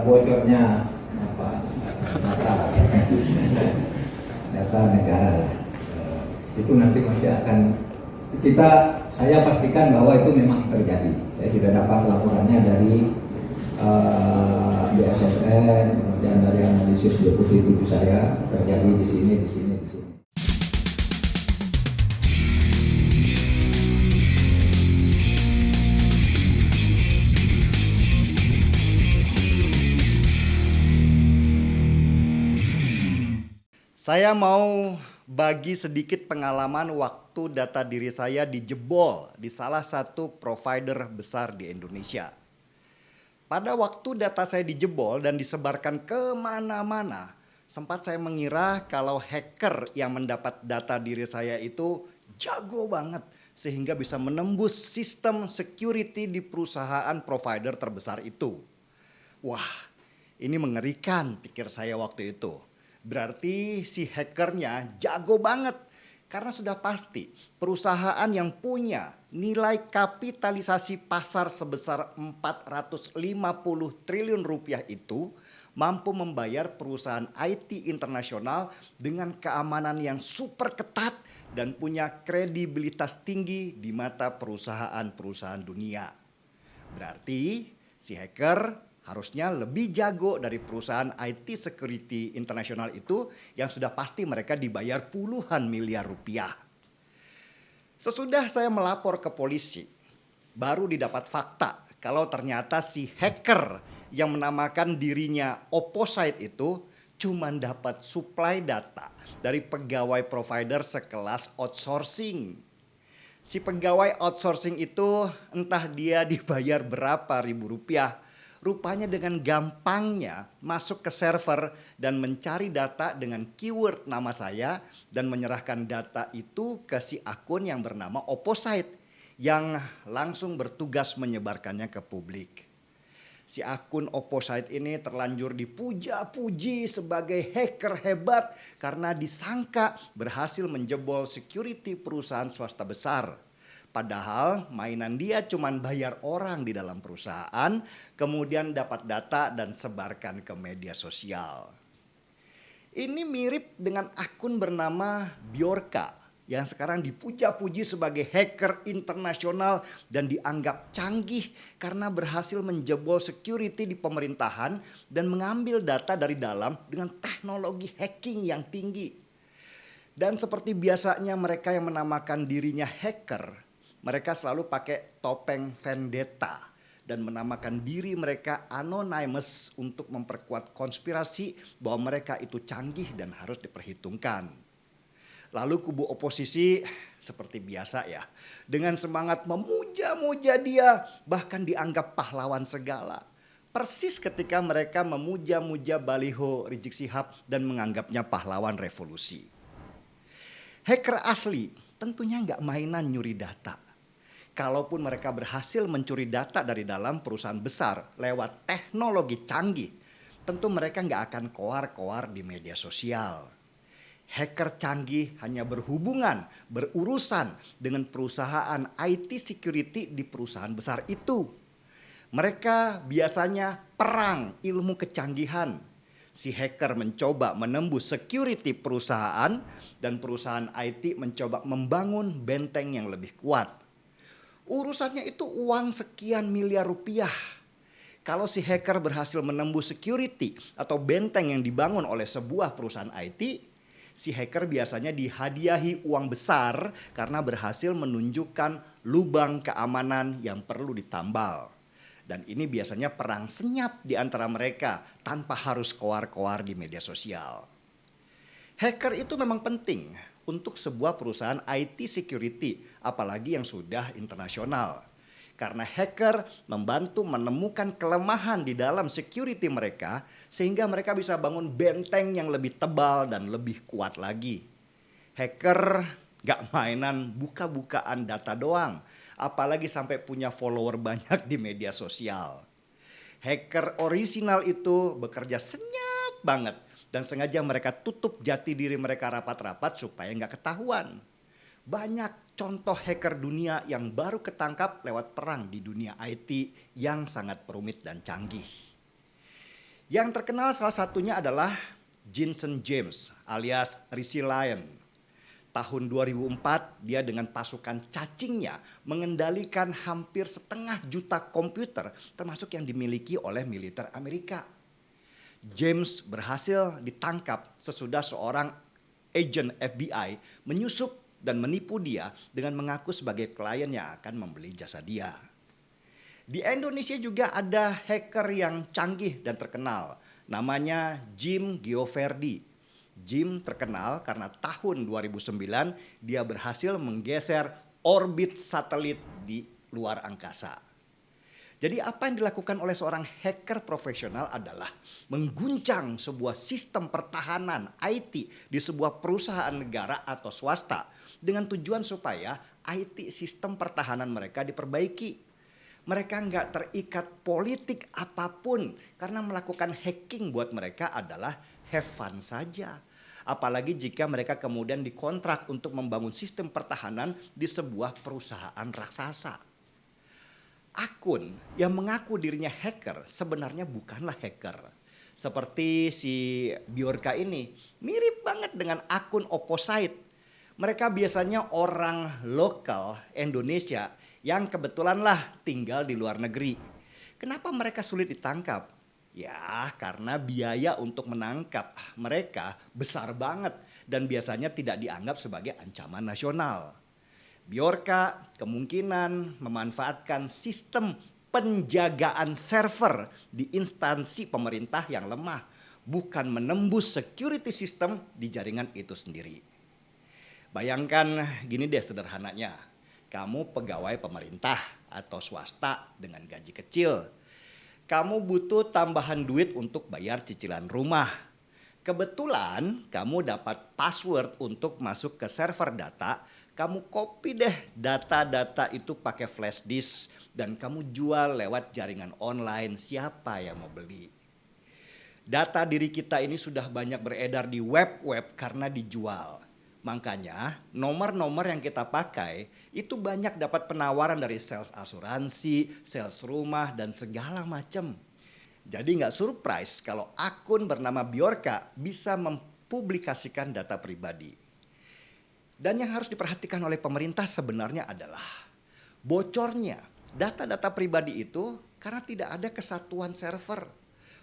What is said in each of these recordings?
bocornya apa data data negara lah. Itu nanti masih akan saya pastikan bahwa itu memang terjadi. Saya sudah dapat laporannya dari BSSN, kemudian dari analisis deputi tubuh saya, terjadi di sini, di sini, di sini. Saya mau bagi sedikit pengalaman waktu data diri saya dijebol di salah satu provider besar di Indonesia. Pada waktu data saya dijebol dan disebarkan kemana-mana, sempat saya mengira kalau hacker yang mendapat data diri saya itu jago banget sehingga bisa menembus sistem security di perusahaan provider terbesar itu. Wah, ini mengerikan, pikir saya waktu itu. Berarti si hackernya jago banget. Karena sudah pasti perusahaan yang punya nilai kapitalisasi pasar sebesar 450 triliun rupiah itu mampu membayar perusahaan IT internasional dengan keamanan yang super ketat dan punya kredibilitas tinggi di mata perusahaan-perusahaan dunia. Berarti si hacker harusnya lebih jago dari perusahaan IT security internasional itu yang sudah pasti mereka dibayar puluhan miliar rupiah. Sesudah saya melapor ke polisi, baru didapat fakta kalau ternyata si hacker yang menamakan dirinya Opposite itu cuma dapat supply data dari pegawai provider sekelas outsourcing. Si pegawai outsourcing itu entah dia dibayar berapa ribu rupiah, rupanya dengan gampangnya masuk ke server dan mencari data dengan keyword nama saya dan menyerahkan data itu ke si akun yang bernama Opposite yang langsung bertugas menyebarkannya ke publik. Si akun Opposite ini terlanjur dipuja-puji sebagai hacker hebat karena disangka berhasil menjebol security perusahaan swasta besar. Padahal mainan dia cuma bayar orang di dalam perusahaan, kemudian dapat data dan sebarkan ke media sosial. Ini mirip dengan akun bernama Bjorka yang sekarang dipuja-puji sebagai hacker internasional dan dianggap canggih karena berhasil menjebol security di pemerintahan dan mengambil data dari dalam dengan teknologi hacking yang tinggi. Dan seperti biasanya mereka yang menamakan dirinya hacker, mereka selalu pakai topeng vendetta dan menamakan diri mereka anonymous untuk memperkuat konspirasi bahwa mereka itu canggih dan harus diperhitungkan. Lalu kubu oposisi seperti biasa ya, dengan semangat memuja-muja dia, bahkan dianggap pahlawan segala. Persis ketika mereka memuja-muja baliho Rizik Syihab dan menganggapnya pahlawan revolusi. Hacker asli tentunya nggak mainan nyuri data. Kalaupun mereka berhasil mencuri data dari dalam perusahaan besar lewat teknologi canggih, tentu mereka nggak akan koar-koar di media sosial. Hacker canggih hanya berurusan dengan perusahaan IT security di perusahaan besar itu. Mereka biasanya perang ilmu kecanggihan. Si hacker mencoba menembus security perusahaan dan perusahaan IT mencoba membangun benteng yang lebih kuat. Urusannya itu uang sekian miliar rupiah. Kalau si hacker berhasil menembus security atau benteng yang dibangun oleh sebuah perusahaan IT, si hacker biasanya dihadiahi uang besar karena berhasil menunjukkan lubang keamanan yang perlu ditambal. Dan ini biasanya perang senyap di antara mereka tanpa harus koar-koar di media sosial. Hacker itu memang penting untuk sebuah perusahaan IT security, apalagi yang sudah internasional. Karena hacker membantu menemukan kelemahan di dalam security mereka sehingga mereka bisa bangun benteng yang lebih tebal dan lebih kuat lagi. Hacker gak mainan buka-bukaan data doang, apalagi sampai punya follower banyak di media sosial. Hacker orisinal itu bekerja senyap banget dan sengaja mereka tutup jati diri mereka rapat-rapat supaya nggak ketahuan. Banyak contoh hacker dunia yang baru ketangkap lewat perang di dunia IT yang sangat rumit dan canggih. Yang terkenal salah satunya adalah Jensen James alias Rishi Lion. Tahun 2004 dia dengan pasukan cacingnya mengendalikan hampir 500.000 komputer termasuk yang dimiliki oleh militer Amerika. James berhasil ditangkap sesudah seorang agen FBI menyusup dan menipu dia dengan mengaku sebagai klien yang akan membeli jasa dia. Di Indonesia juga ada hacker yang canggih dan terkenal, namanya Jim Gioverdi. Jim terkenal karena tahun 2009 dia berhasil menggeser orbit satelit di luar angkasa. Jadi apa yang dilakukan oleh seorang hacker profesional adalah mengguncang sebuah sistem pertahanan IT di sebuah perusahaan negara atau swasta dengan tujuan supaya IT sistem pertahanan mereka diperbaiki. Mereka nggak terikat politik apapun karena melakukan hacking buat mereka adalah have fun saja. Apalagi jika mereka kemudian dikontrak untuk membangun sistem pertahanan di sebuah perusahaan raksasa. Akun yang mengaku dirinya hacker sebenarnya bukanlah hacker. Seperti si Bjorka ini mirip banget dengan akun Opposite. Mereka biasanya orang lokal Indonesia yang kebetulan lah tinggal di luar negeri. Kenapa mereka sulit ditangkap? Ya karena biaya untuk menangkap mereka besar banget dan biasanya tidak dianggap sebagai ancaman nasional. Bjorka kemungkinan memanfaatkan sistem penjagaan server di instansi pemerintah yang lemah, bukan menembus security system di jaringan itu sendiri. Bayangkan gini deh sederhananya, kamu pegawai pemerintah atau swasta dengan gaji kecil. Kamu butuh tambahan duit untuk bayar cicilan rumah. Kebetulan kamu dapat password untuk masuk ke server data, kamu copy deh data-data itu pakai flash disk dan kamu jual lewat jaringan online, siapa yang mau beli? Data diri kita ini sudah banyak beredar di web-web karena dijual. Makanya nomor-nomor yang kita pakai itu banyak dapat penawaran dari sales asuransi, sales rumah dan segala macam. Jadi nggak surprise kalau akun bernama Bjorka bisa mempublikasikan data pribadi. Dan yang harus diperhatikan oleh pemerintah sebenarnya adalah bocornya data-data pribadi itu karena tidak ada kesatuan server.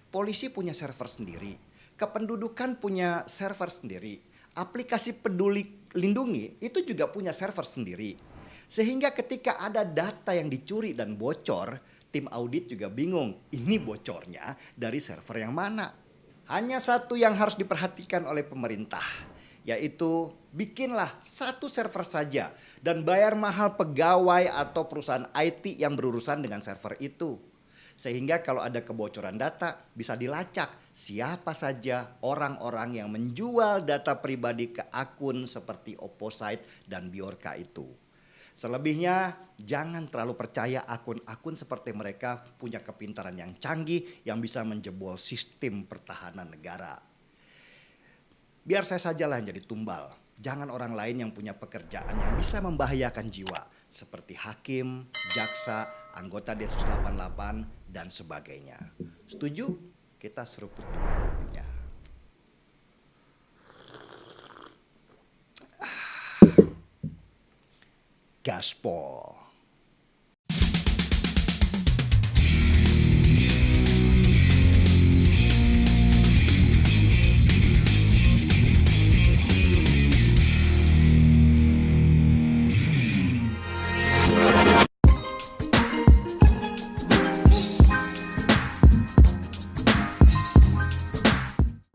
Polisi punya server sendiri, kependudukan punya server sendiri, aplikasi peduli lindungi itu juga punya server sendiri. Sehingga ketika ada data yang dicuri dan bocor, tim audit juga bingung ini bocornya dari server yang mana. Hanya satu yang harus diperhatikan oleh pemerintah, yaitu bikinlah satu server saja dan bayar mahal pegawai atau perusahaan IT yang berurusan dengan server itu. Sehingga kalau ada kebocoran data bisa dilacak siapa saja orang-orang yang menjual data pribadi ke akun seperti Opposite dan Bjorka itu. Selebihnya jangan terlalu percaya akun-akun seperti mereka punya kepintaran yang canggih yang bisa menjebol sistem pertahanan negara. Biar saya sajalah yang jadi tumbal. Jangan orang lain yang punya pekerjaan yang bisa membahayakan jiwa. Seperti hakim, jaksa, anggota Densus 88, dan sebagainya. Setuju? Kita seruput dulu kopinya. Gaspol.